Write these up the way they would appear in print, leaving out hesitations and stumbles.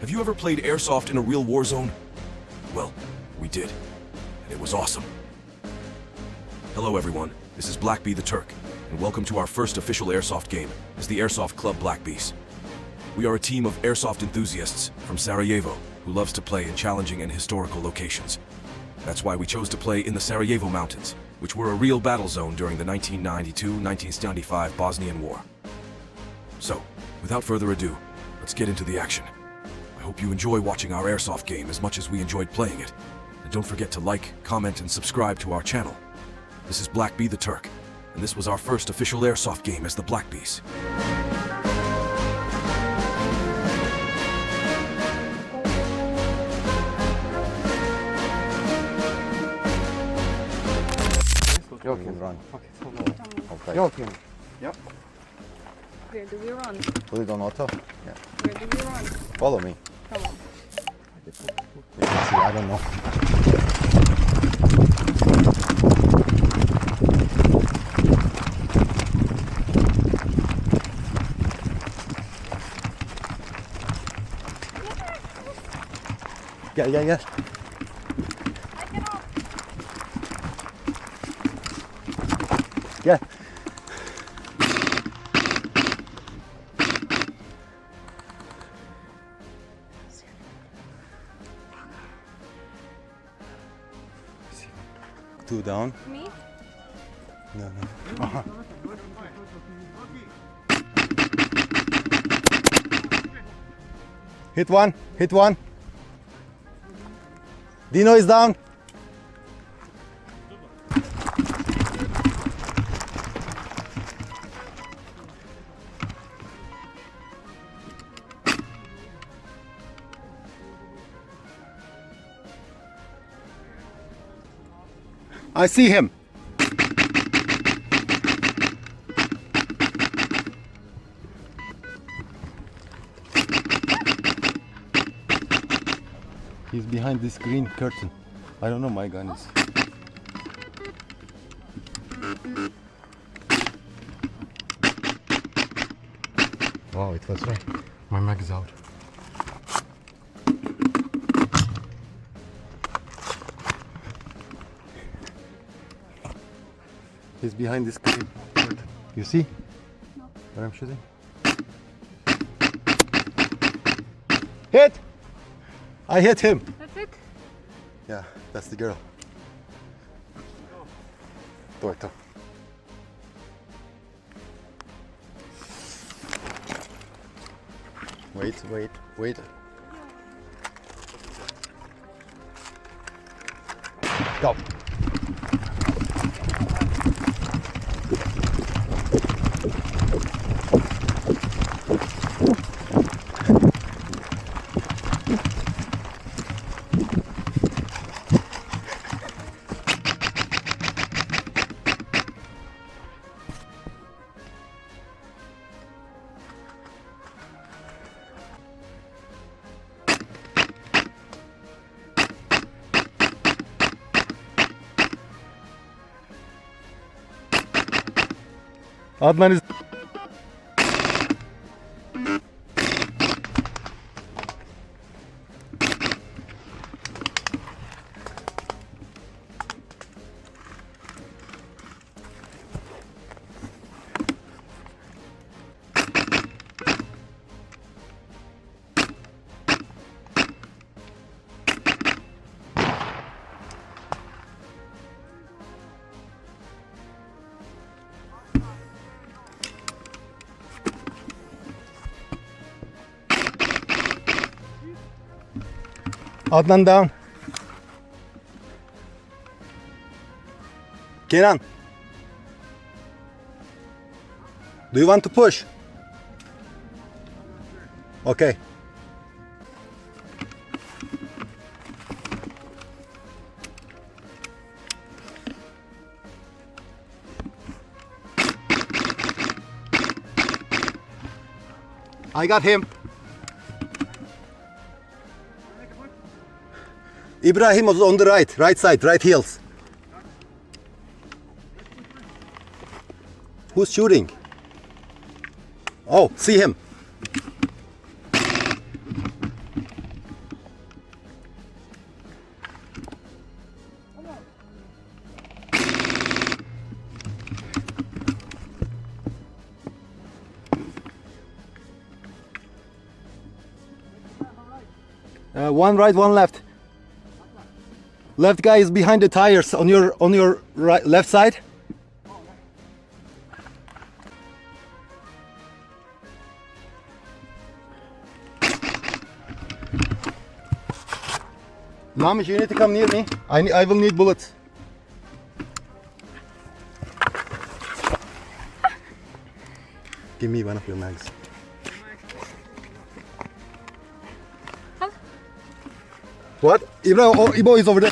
Have you ever played Airsoft in a real war zone? Well, we did, and it was awesome. Hello everyone, this is BlackBee the Turk, and welcome to our first official Airsoft game as the Airsoft Klub BlackBees. We are a team of Airsoft enthusiasts from Sarajevo who loves to play in challenging and historical locations. That's why we chose to play in the Sarajevo Mountains, which were a real battle zone during the 1992-1995 Bosnian War. So, without further ado, let's get into the action. I hope you enjoy watching our Airsoft game as much as we enjoyed playing it. And don't forget to like, comment, and subscribe to our channel. This is BlackBee the Turk, and this was our first official Airsoft game as the BlackBees. You can run. Okay, so no. Okay. You can. Yep. Where do we run? Put it on auto. Yeah. Where do we run? Follow me. Come on. You can see, I don't know. Yeah. Yeah. Two down. Me? No. Hit one. Dino is down. I see him. He's behind this green curtain. I don't know, my gun is. Wow, it was right. My mag is out. He's behind this green curtain. You see? No. Where I'm shooting? Hit! I hit him. That's it? Yeah, that's the girl. Torto. Wait. Go. Adnan is... Adnan down. Kenan, do you want to push? Okay. I got him. Ibrahim was on the right side, right heels. Who's shooting? Oh, see him. One right, one left. Left guy is behind the tires on your right, left side. Lamish, you need to come near me. I will need bullets. Give me one of your mags. What? Ibo is over there.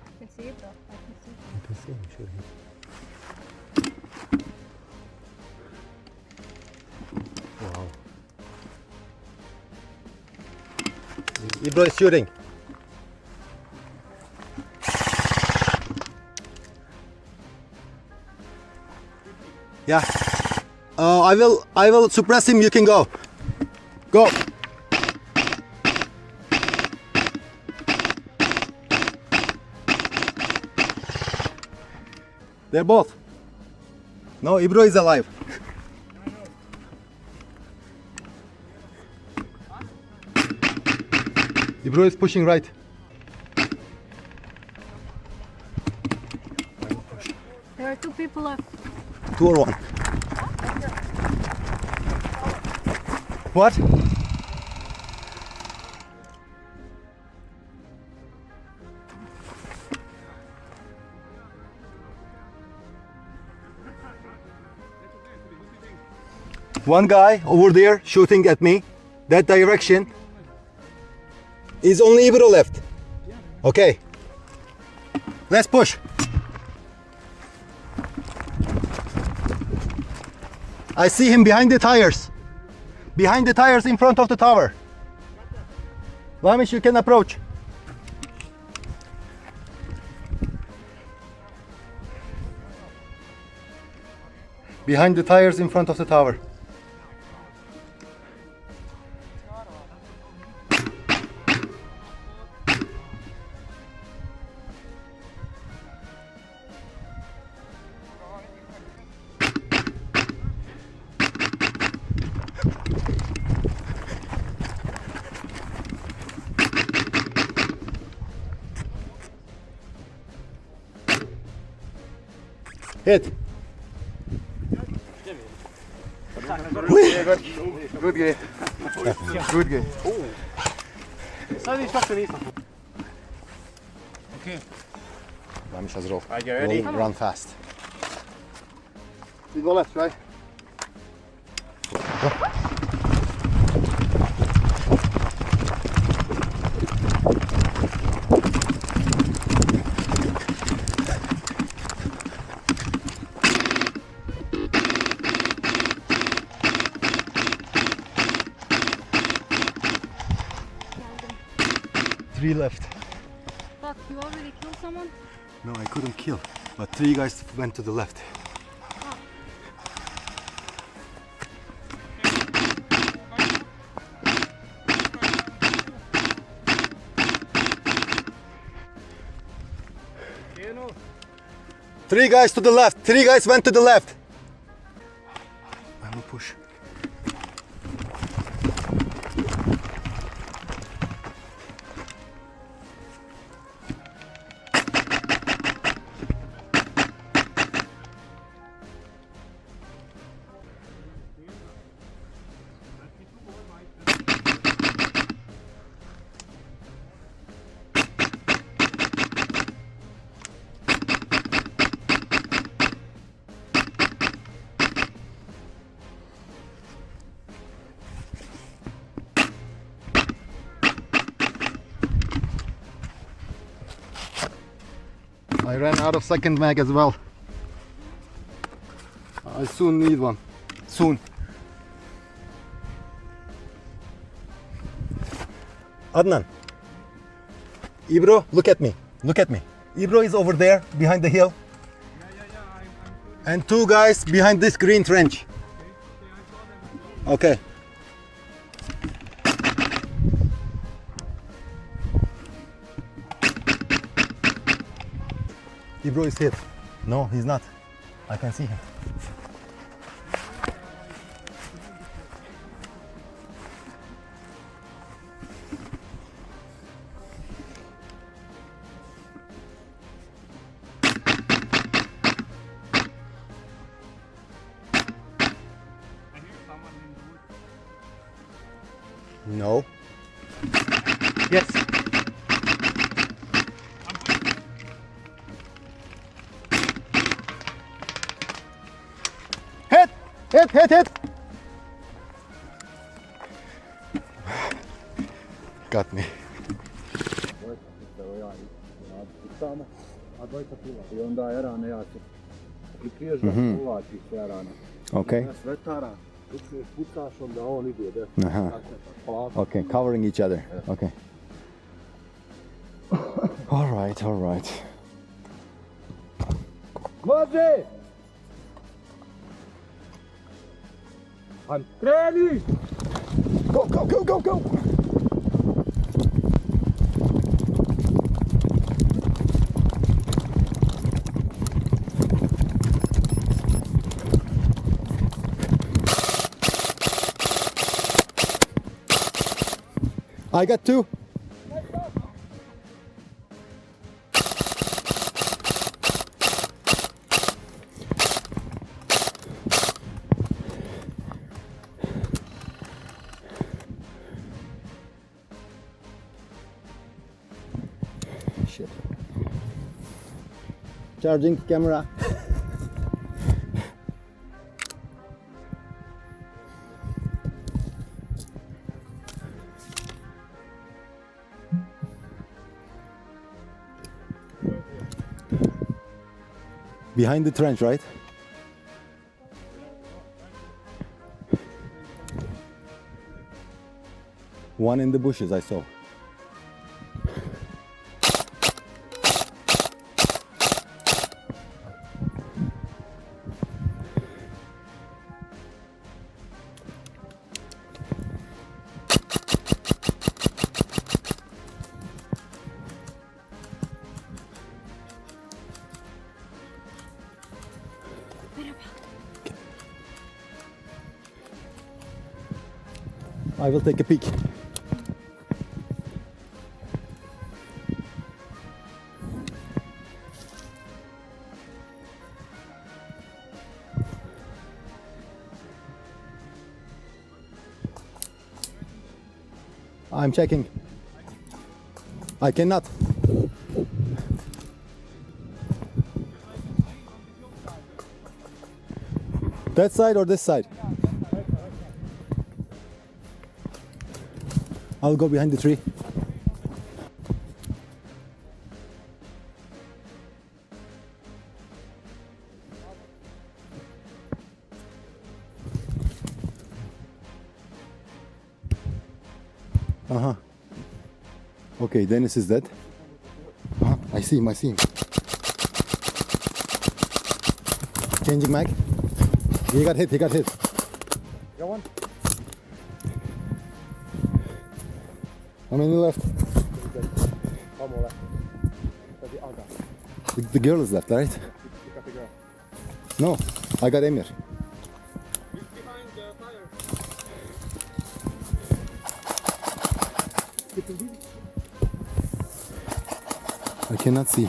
I can see it though. I can see it. You can see him, sure. Wow. Ibro is shooting. Yeah. I will suppress him. You can go. Go. They're both. No, Ibro is alive. Ibro is pushing right. There are two people left. 2 or 1. What? One guy over there shooting at me, that direction. Is only Ibro left. Okay. Let's push. I see him behind the tires. Behind the tires in front of the tower. Lamish, you can approach. Behind the tires in front of the tower. Hit. Good game. Good game. Okay. Lamish has roll. Are you ready? Run fast. We go left, right? 3 left. Fuck, you already killed someone? No, I couldn't kill, but 3 guys went to the left. Three guys to the left. 3 guys went to the left. I will push. I ran out of second mag as well. I soon need one. Soon. Adnan. Ibro, look at me. Look at me. Ibro is over there behind the hill. And 2 guys behind this green trench. Okay. Ibro is hit. No, he's not. I can see him. No. Yes. Hit! Hit! Hit! Hit! Got me. I onda Erane ja se prikriježa, uvlači se Erana. Okay. Svetara, pucaš, onda on ide desno. Aha. Polako. Okay, covering each other. Okay. All right, all right. Može! Kreni! Go, go, go, go, go! I got 2. Shit. Charging camera. Behind the trench, right? One in the bushes, I saw. I will take a peek. I'm checking. I cannot. That side or this side? I'll go behind the tree. Uh-huh. Okay, Dennis is dead. Uh-huh. I see him, I see him. Changing mag. He got hit, he got hit. Got one? How many left? One more left. That's the other. The girl is left, right? You got the girl. No, I got Emir. He's behind the fire. I cannot see.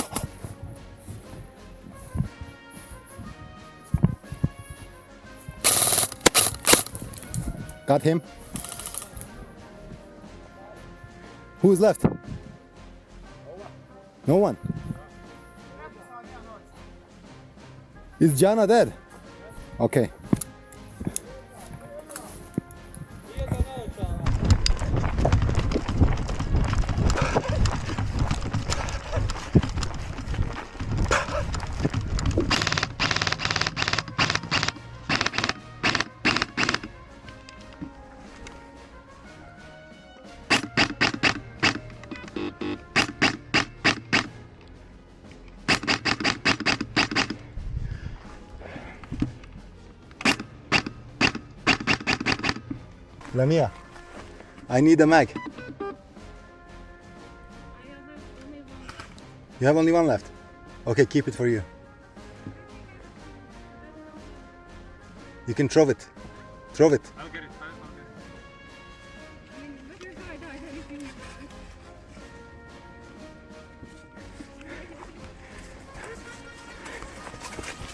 Got him. Who is left? No one. Is Jana dead? Okay. Lamia, I need a mag. I have only one. You have only one left. Okay, keep it for you. You can throw it. Throw it. I'll get it. I'll get it. I mean, let your guy die anything.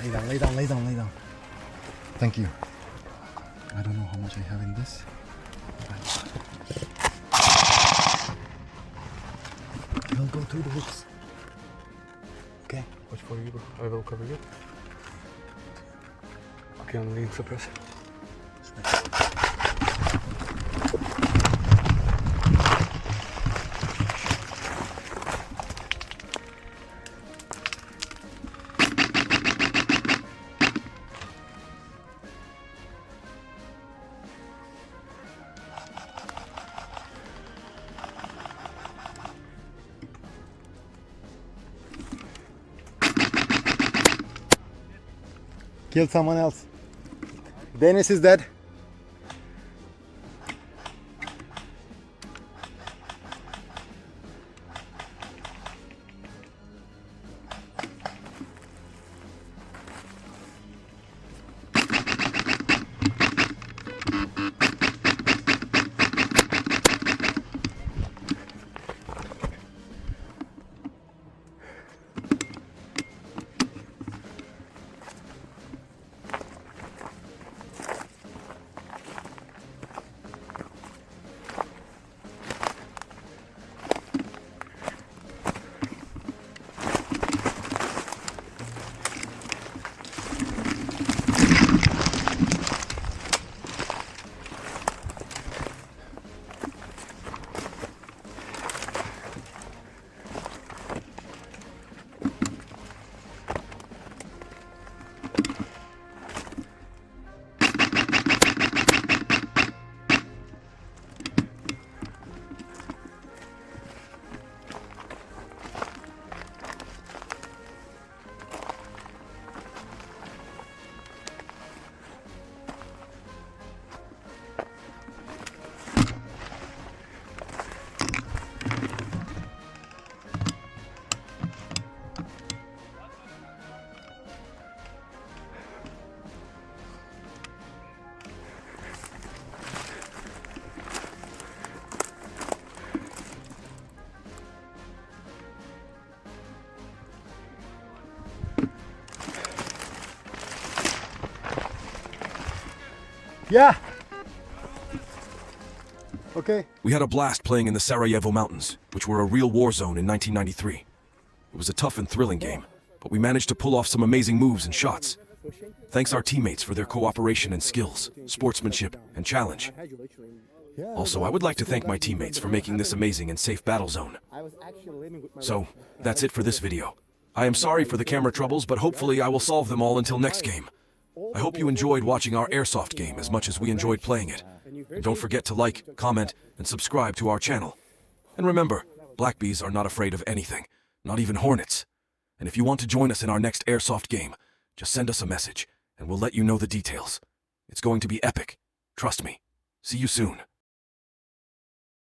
Lay down, lay down, lay down, lay down. Thank you. I don't know how much I have in this. I'll go through the woods. Okay. Watch for you, bro. I will cover you. Okay, I'm lean suppress. Kill someone else. Dennis is dead. Yeah. Okay. We had a blast playing in the Sarajevo mountains, which were a real war zone in 1993. It was a tough and thrilling game, but we managed to pull off some amazing moves and shots. Thanks our teammates for their cooperation and skills, sportsmanship, and challenge. Also, I would like to thank my teammates for making this amazing and safe battle zone. So, that's it for this video. I am sorry for the camera troubles, but hopefully I will solve them all until next game. I hope you enjoyed watching our Airsoft game as much as we enjoyed playing it. And don't forget to like, comment, and subscribe to our channel. And remember, BlackBees are not afraid of anything, not even hornets. And if you want to join us in our next Airsoft game, just send us a message, and we'll let you know the details. It's going to be epic. Trust me. See you soon.